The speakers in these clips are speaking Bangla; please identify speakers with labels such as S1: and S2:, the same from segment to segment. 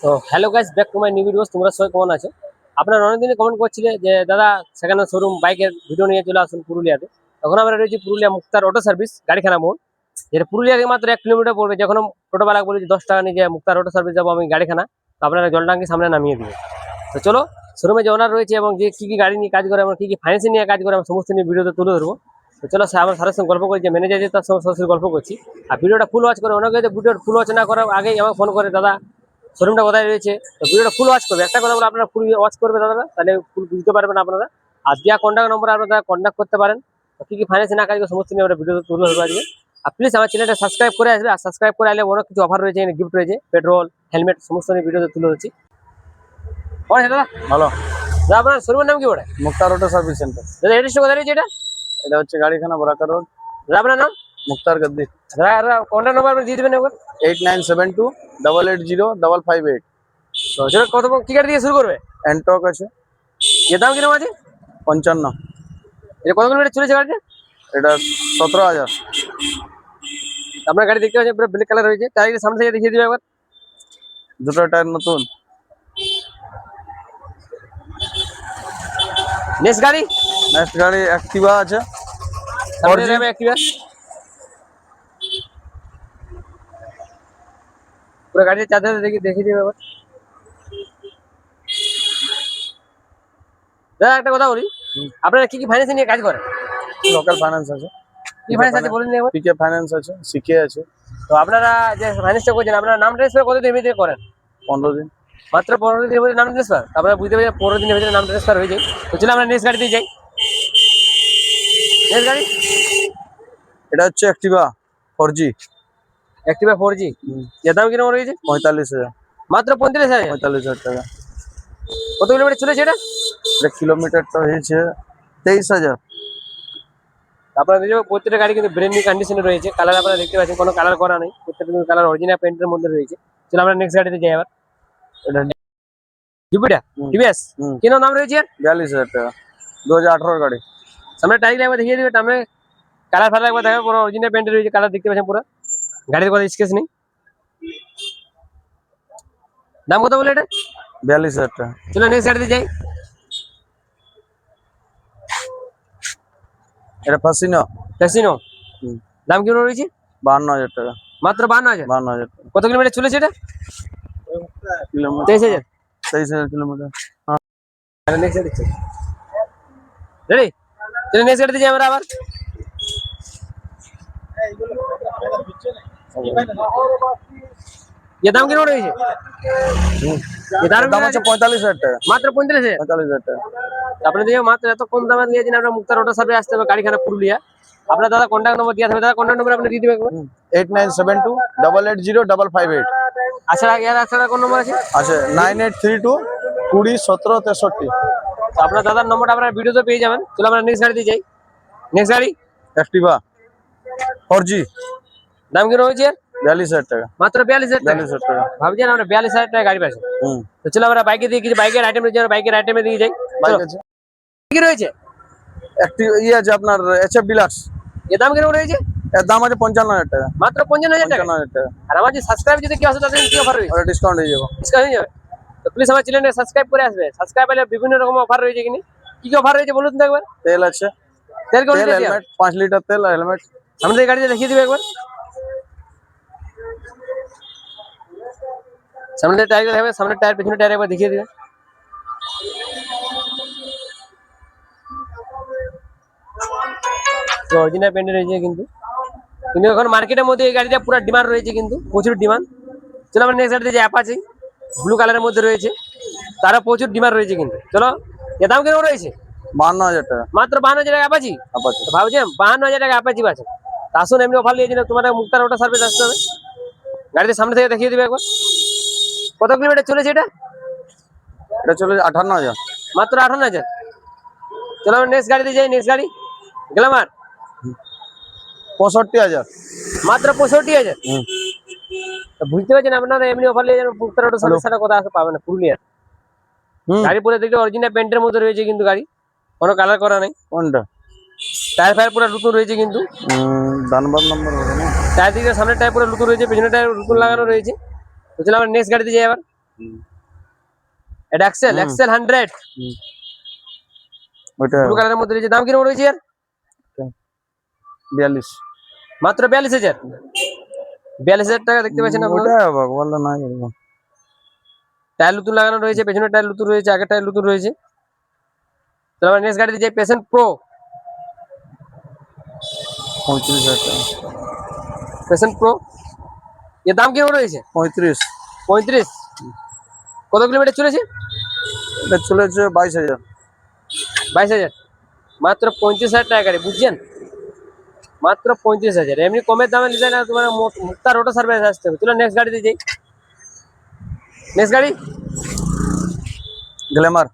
S1: তো hello guys, back to my new videos. তোমরা সবাই কেমন আছো? আপনারা অনেকদিনই কমেন্ট করছিলে যে দাদা সেখানে শোরুম বাইকের ভিডিও নিয়ে চলে আসুন পুরুলিয়াতে। তখন আমরা রয়েছি পুরুলিয়া মুক্তার অটো সার্ভিস গাড়িখানা মোড়, যেটা পুরুলিয়া থেকে মাত্র 1 কিলোমিটার পড়বে। যখন টোটোবেলা বলি 10 টাকা নিয়ে যে মুক্তার অটো সার্ভিস যাবো আমি গাড়িখানা, তো আপনারা জলটাঙ্কি সামনে নামিয়ে দিবে। তো চলো, শোরুমে যে ওনার রয়েছে এবং যে কি কি গাড়ি নিয়ে কাজ করে এবং কি কি ফাইন্যান্সিং নিয়ে কাজ করে আমরা সমস্ত নিয়ে ভিডিওতে তুলে ধরবো। তো চলো আমার স্যারের সঙ্গে গল্প করি, যে ম্যানেজার যে তার সঙ্গে সরাসরি গল্প করছি। আর ভিডিওটা ফুল ওয়াচ করে, অনেকে যে ভিডিওটা ফুল ওয়াচ না করার আগেই আমাকে ফোন করে দাদা শোরুমটা কোথায় রয়েছে। তো ভিডিওটা ফুল ওয়াচ করবে, একটা কথা বলে আপনারা ফুল ওয়াচ করবে দাদা, তাহলে ফুল বুঝতে পারবেন আপনারা। আর দেওয়া কন্ট্যাক্ট নম্বর আপনারা কন্ট্যাক্ট করতে পারেন। কি কি ফাইন্যান্স না কাজ করে সমস্ত নিয়ে আমরা ভিডিও তুলে ধরবো আজকে। আর প্লিজ আমার চ্যানেলটা সাবস্ক্রাইব করে আসবে, আর সাবস্ক্রাইব করে আসলে অনেক কিছু অফার রয়েছে, গিফট রয়েছে, পেট্রোল, হেলমেট সমস্ত নিয়ে ভিডিওতে তুলে ধরছি। দাদা
S2: ভালো।
S1: দাদা আপনার শোরুমের নাম কি বলে?
S2: মুক্তার অটো সার্ভিস সেন্টার।
S1: দাদা এড্রেসটা কোথায় রয়েছে এটা?
S2: এটা হচ্ছে গাড়িখানা বরাকা রোড,
S1: দাদা আপনার নাম?
S2: মুক্তার গদ্দি।
S1: দাদা কন্ট্যাক্ট নম্বর আপনি দিয়ে দেবেন একবার।
S2: 8972 880558।
S1: তো সেটা কত কি গাড়ি দিয়ে শুরু করবে?
S2: এন্টক আছে,
S1: এর দাম কিরকম আছে?
S2: 55।
S1: এটা কত কিলোমিটার চলেছে গাড়িটা?
S2: এটা 17,000।
S1: আপনার গাড়ি দেখতে পাচ্ছেন পুরো ব্ল্যাক কালার রয়েছে, তাই সামনে থেকে দেখিয়ে দিবে একবার।
S2: দুটো টায়ার নতুন।
S1: নেক্সট গাড়ি
S2: অ্যাক্টিভা আছে।
S1: অ্যাক্টিভা পুরো গাড়ির চার্জার দেখিয়ে দিবে একবার। দাদা একটা কথা বলি, আপনারা কি কি ফাইন্যান্স নিয়ে কাজ করেন?
S2: লোকাল ফাইন্যান্স আছে,
S1: কি ফাইন্যান্স আছে বলুন একবার।
S2: পিকে ফাইন্যান্স আছে, সিকে আছে।
S1: তো আপনারা যে ফাইন্যান্সটা করছেন, আপনারা নাম ট্রান্সফার কতদিন ভিতরে করেন?
S2: 15 দিন।
S1: মাত্র 15 দিনের ভিতরে নাম ট্রান্সফার? আপনারা বুঝতে পারছেন 15 দিনের ভিতরে নাম ট্রান্সফার হয়ে যায়। তো চলো আমরা নেক্সট গাড়িতে যাই। নেক্সট গাড়ি
S2: এটা হচ্ছে অ্যাক্টিভা 4G।
S1: অ্যাক্টিভা 4G, এর দাম কিরকম রয়েছে?
S2: 45,000।
S1: মাত্র 45,000।
S2: 45,000 টাকা।
S1: কত কিলোমিটার চলেছে এটা?
S2: এটা কিলোমিটারটা হয়েছে 23,000।
S1: আপনারা দেখবেন প্রত্যেকটা গাড়ি কিন্তু ব্র্যান্ড নিউ কন্ডিশনে রয়েছে। কালার আপনারা দেখতে পাচ্ছেন, কোনো কালার করা নেই, প্রত্যেকটা কালার অরিজিনাল পেন্টের মধ্যে রয়েছে। চলো আমরা নেক্সট গাড়িতে যাই আবার।
S2: এটা
S1: জুপিটার টিভিএস, কি নাম রয়েছে?
S2: 42,000 টাকা। 2018 গাড়ি।
S1: সামনে টাইল একবার দেখিয়ে দিবে, সামনে কালার ফালার একবার দেখো, পুরো অরিজিনাল পেন্টের রয়েছে, কালার দেখতে পাচ্ছেন পুরো। গাড়ির কোনো স্কেচ নেই। দাম কত বলে এটা?
S2: 42,000 টাকা।
S1: চলো নেক্সট গাড়িতে যাই।
S2: এটা ফাসিনো।
S1: ফ্যাসিনো, দাম কি রয়েছে?
S2: 52,000 টাকা।
S1: মাত্র 52,000।
S2: 52,000 টাকা।
S1: কত কিলোমিটার চলেছে এটা?
S2: কিলোমিটার
S1: 23,000।
S2: 23,000 কিলোমিটার।
S1: নেক্সট গাড়ি রেডি, চলো নেক্সট গাড়িতে যাই আমরা আবার। এর দাম কিরকম রয়েছে?
S2: দাম হচ্ছে 45,000 টাকা।
S1: মাত্র 35,000।
S2: 45,000 টাকা।
S1: আপনি দেখে মাত্র এত কম দামে দিয়েছেন। আপনার মুক্তার অটো সার্ভিস আসতে হবে গাড়িখানা পুরুলিয়া। আপনার দাদা কন্ট্যাক্ট নম্বর দিয়ে থাকবে, দাদা কন্ট্যাক্ট নম্বর আপনি দিয়ে দিবেন।
S2: 8972 880558।
S1: আচ্ছা এছাড়া কোন নম্বর আছে?
S2: আছে 9832 20 17 63।
S1: তো আপনার দাদার নম্বরটা আপনার ভিডিওতে পেয়ে যাবেন। চলো আমরা নেক্সট গাড়িতে যাই। নেক্সট গাড়ি
S2: অ্যাক্টিভা 4G।
S1: দাম কি রয়েছে?
S2: 42,000 টাকা।
S1: মাত্র 42,000 টাকা।
S2: 42,000 টাকা।
S1: ভাবছেন আমরা 42,000 টাকা গাড়ি পাচ্ছি। তো চলো আমরা বাইকে দিয়ে কিছু বাইকের আইটেম রয়েছে, বাইকের আইটেমে দিয়ে যাই।
S2: বাইক আছে,
S1: কি রয়েছে?
S2: একটি আছে আপনার HF ডিলাক্স।
S1: এর দাম কিরকম রয়েছে?
S2: এর দাম আছে 55,000 টাকা।
S1: মাত্র 55,000 টাকা।
S2: 55,000 টাকা।
S1: আর আমার যে সাবস্ক্রাইব যদি কি আসে তাদের কি অফার রয়েছে?
S2: আর ডিসকাউন্ট হয়ে যাবে।
S1: ডিসকাউন্ট হয়ে যাবে। তো প্লিজ আমার চ্যানেলটা সাবস্ক্রাইব করে আসবে। সাবস্ক্রাইব করলে বিভিন্ন রকম অফার রয়েছে। কি কি অফার রয়েছে বলুন তো একবার।
S2: তেল আছে,
S1: তেল
S2: হেলমেট 5 লিটার তেল আর হেলমেট।
S1: আমাদের গাড়িতে দেখিয়ে দিবে একবার। সামনের টায়ার দেখাবে, সামনের টায়ার পেছনের টায়ার একবার দেখিয়ে দিবে। তো অরিজিনাল পেন্ট রয়েছে কিন্তু এখন মার্কেটের মধ্যে এই গাড়িটা পুরো ডিমান্ড রয়েছে, কিন্তু প্রচুর ডিমান্ড। চলো আমরা নেক্সট গাড়িতে যে অ্যাপাচি ব্লু কালারের মধ্যে রয়েছে, তারা প্রচুর ডিমান্ড রয়েছে কিন্তু। চলো এর দাম কেমন রয়েছে?
S2: 52,000 টাকা।
S1: মাত্র 52,000 টাকা অ্যাপাচি। ভাবছেন 52,000 টাকা অ্যাপাচি আছে। আসুন এমনি অফার নিয়েছি, তোমার মুক্তার অটো সার্ভিস আসতে হবে। গাড়িতে সামনে থেকে দেখিয়ে দিবে একবার। কত কিলোমিটার চলেছে এটা?
S2: এটা চলে 58,000।
S1: মাত্র 58,000। চলো আমরা নেক্সট গাড়িতে যাই। নেক্সট গাড়ি গ্ল্যামার
S2: 65,000।
S1: মাত্র 65,000। বুঝতে পারছেন আপনারা এমনি অফার নিয়ে মুক্তার অটো সার্ভিস ছাড়া কথা আসতে পাবে না পুরুলিয়ার। গাড়ি পুরো দেখলে অরিজিনাল পেন্টের মধ্যে রয়েছে কিন্তু, গাড়ি কোনো কালার করা নেই।
S2: কোনটা?
S1: টায়ার ফায়ার পুরো নতুন রয়েছে কিন্তু।
S2: দানবাদ নম্বর হবে না।
S1: টায়ার দিকে সামনের টায়ার পুরো নতুন রয়েছে, পেছনের টায়ার নতুন লাগানো রয়েছে। তো চলো আমরা নেক্সট গাড়িতে যাই আবার। এটা এক্সেল
S2: হুম।
S1: এক্সেল 100
S2: ওইটা
S1: ব্লু কালারের মধ্যে রয়েছে, দাম কিরকম রয়েছে এর?
S2: 42
S1: মাত্র 42,000। 42,000 টাকা দেখতে পাচ্ছেন আপনারা।
S2: ওইটা বললো না এরকম।
S1: টায়ার নতুন লাগানো রয়েছে, পেছনের টায়ার নতুন রয়েছে, আগের টায়ার নতুন রয়েছে। তো আমরা নেক্সট গাড়িতে যাই, প্যাশন প্রো।
S2: 35,000 টাকা।
S1: প্যাশন প্রো এর দাম কিরকম রয়েছে?
S2: 35।
S1: 35। কত কিলোমিটার চলেছে?
S2: এটা চলেছে 22,000।
S1: 22,000। মাত্র 35,000 টাকা গাড়ি, বুঝছেন? মাত্র 35,000। এমনি কমের দামে নিতে না, তোমার মুক্তার অটো সার্ভিস আসতে হবে। চলো নেক্সট গাড়িতে যাই। নেক্সট গাড়ি
S2: গ্ল্যামার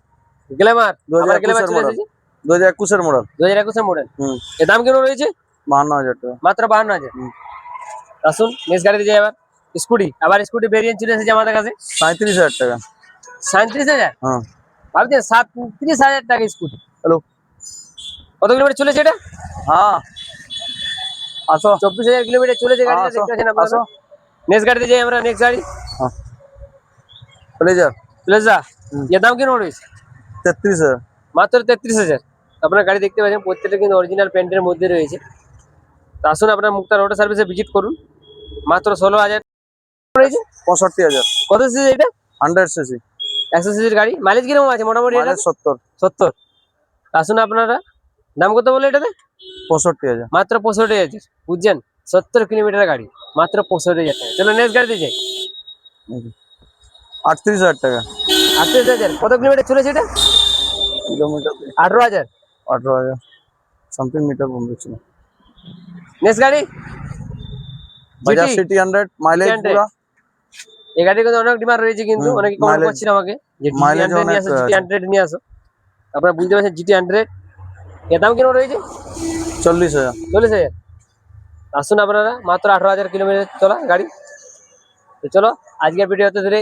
S1: গ্ল্যামার। আবার গ্ল্যামার
S2: 2021
S1: চলে
S2: মডেল।
S1: এসেছে।
S2: 2021 মডেল।
S1: 2021 মডেল।
S2: হুম।
S1: এর দাম কিরকম রয়েছে?
S2: 52,000 টাকা।
S1: মাত্র 52,000।
S2: হুম।
S1: আসুন নেক্সট গাড়িতে যাই আবার। স্কুটি, আবার স্কুটি ভেরিয়েন্ট চলে এসেছে আমাদের কাছে।
S2: 37,000 টাকা।
S1: 37,000।
S2: হ্যাঁ।
S1: ভাবছেন 37,000 টাকা স্কুটি।
S2: হ্যালো।
S1: কত কিলোমিটার চলেছে এটা?
S2: হ্যাঁ আসো
S1: 24,000 কিলোমিটার চলেছে গাড়িটা,
S2: আসো,
S1: দেখতে পাচ্ছেন আপনারা।
S2: আসো।
S1: নেক্সট গাড়িতে যাই আমরা। নেক্সট গাড়ি
S2: হ্যাঁ প্লেজার
S1: প্লেজা।
S2: হুম।
S1: এর দাম কিরকম রয়েছে?
S2: 33,000।
S1: মাত্র 33,000। আপনার গাড়ি দেখতে পাচ্ছেন প্রত্যেকটা কিন্তু অরিজিনাল পেন্টের মধ্যে রয়েছে। তো আসুন আপনার মুক্তার অটো সার্ভিসে ভিজিট করুন। মাত্র 16,000 রয়েছে।
S2: 65,000।
S1: কত সিসি এটা?
S2: 100 সিসি।
S1: 100 সিসির গাড়ি। মাইলেজ কিরকম আছে মোটামুটি এটা?
S2: মাইলেজ 70।
S1: 70। আসুন আপনারা, দাম কত বলে এটাতে?
S2: 65,000।
S1: মাত্র 65,000। বুঝছেন? 70 কিলোমিটার গাড়ি, মাত্র 65,000 টাকা। চলো নেক্সট গাড়িতে যাই।
S2: 38,000 টাকা।
S1: 38,000। কত কিলোমিটার চলেছে এটা?
S2: কিলোমিটার
S1: 18,000।
S2: 18,000 সামথিং মিটার বন্ধ।
S1: নেক্সট গাড়ি
S2: বাজাজ
S1: GT।
S2: City 100 mileage
S1: 100।
S2: পুরা।
S1: এই গাড়ির কিন্তু অনেক ডিমান্ড রয়েছে, কিন্তু
S2: হুম,
S1: অনেকে কমেন্ট
S2: mileage-
S1: করছিল আমাকে যে GT
S2: mileage
S1: 100 নিয়ে
S2: অনেক
S1: আসো, GT
S2: আছে।
S1: 100 নিয়ে আসো। আপনারা বুঝতে পারছেন GT 100 এর দাম কিরকম রয়েছে?
S2: 40,000।
S1: 40,000। আসুন আপনারা, মাত্র 18,000 কিলোমিটার চলা গাড়ি। তো চলো আজকের ভিডিওতে ধরে